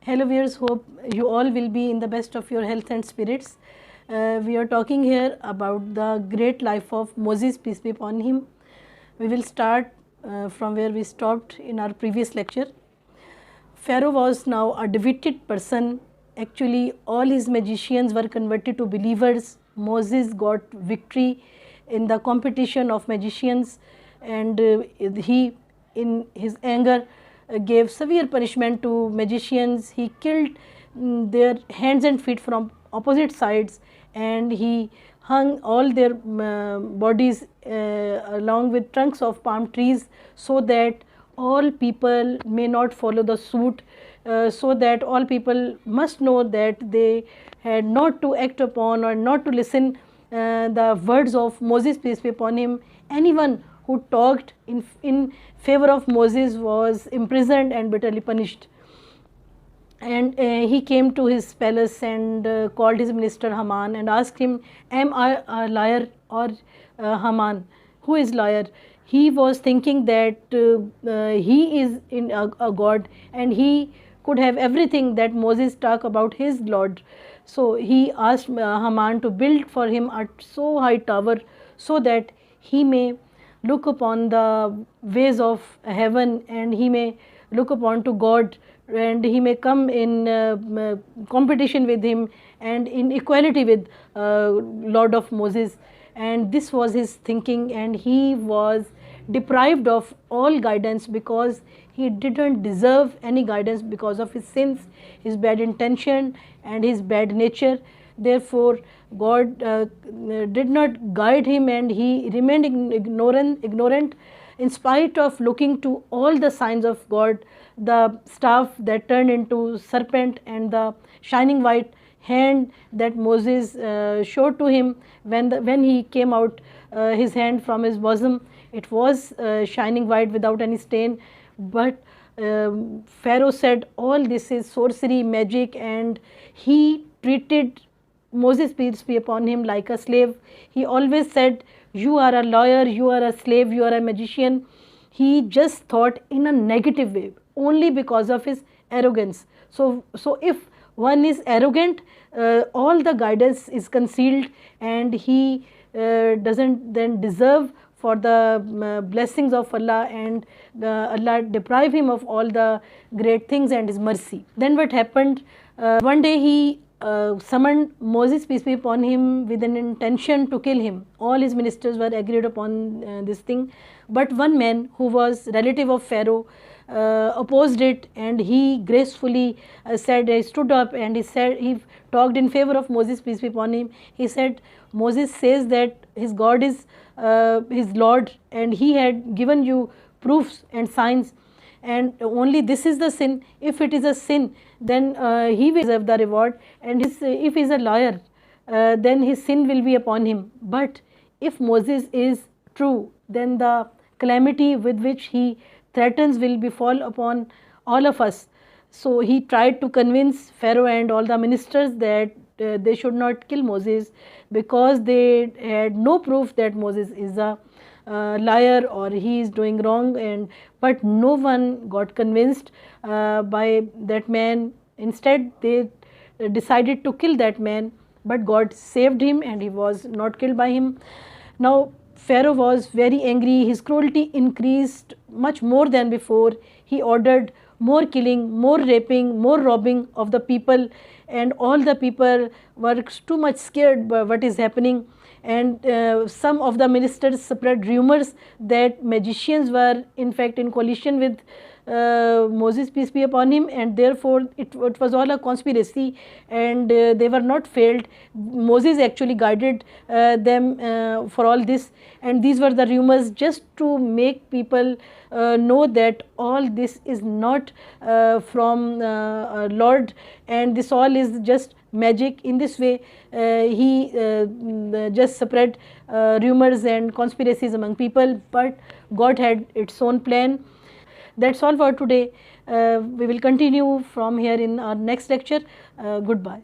Hello viewers, hope you all will be in the best of your health and spirits. We are talking here about the great life of Moses, peace be upon him. We will start from where we stopped in our previous lecture. Pharaoh was now a defeated person. Actually, all his magicians were converted to believers. Moses got victory in the competition of magicians, and he, in his anger, gave severe punishment to magicians. He killed their hands and feet from opposite sides, and he hung all their bodies along with trunks of palm trees, so that all people may not follow the suit, so that all people must know that they had not to act upon or not to listen the words of Moses, peace be upon him. Anyone who talked in favor of Moses was imprisoned and bitterly punished. And he came to his palace and called his minister Haman and asked him, am I a liar or Haman? Who is liar? He was thinking that he is in a god and he could have everything that Moses talked about his Lord. So he asked Haman to build for him a so high tower so that he may look upon the ways of heaven, and he may look upon to God, and he may come in competition with him and in equality with Lord of Moses. And this was his thinking, and he was deprived of all guidance because he didn't deserve any guidance because of his sins, his bad intention and his bad nature. Therefore, God did not guide him, and he remained ignorant in spite of looking to all the signs of God, the staff that turned into serpent and the shining white hand that Moses showed to him when he came out his hand from his bosom. It was shining white without any stain. But Pharaoh said all this is sorcery, magic, and he treated Moses, peace be upon him, like a slave. He always said, you are a lawyer, you are a slave, you are a magician. He just thought in a negative way only because of his arrogance. So if one is arrogant, all the guidance is concealed, and he doesn't then deserve for the blessings of Allah, and Allah deprive him of all the great things and his mercy. Then what happened? One day he summoned Moses, peace be upon him, with an intention to kill him. All his ministers were agreed upon this thing, but one man who was relative of Pharaoh opposed it, and he gracefully he stood up and he talked in favor of Moses, peace be upon him. He said, Moses says that his God is his Lord, and he had given you proofs and signs, and only this is the sin. If it is a sin, then he will deserve the reward, and if he is a liar, then his sin will be upon him. But if Moses is true, then the calamity with which he threatens will befall upon all of us. So he tried to convince Pharaoh and all the ministers that they should not kill Moses, because they had no proof that Moses is a liar or he is doing wrong. But no one got convinced by that man. Instead, they decided to kill that man, but God saved him and he was not killed by him. Now Pharaoh was very angry. His cruelty increased much more than before. He ordered more killing, more raping, more robbing of the people, and all the people were too much scared by what is happening. And some of the ministers spread rumors that magicians were in fact in coalition with Moses, peace be upon him, and therefore it was all a conspiracy, and they were not failed. Moses actually guided them for all this, and these were the rumors just to make people know that all this is not from Lord, and this all is just magic. In this way he just spread rumors and conspiracies among people, but God had its own plan. That's all for today. We will continue from here in our next lecture. Goodbye.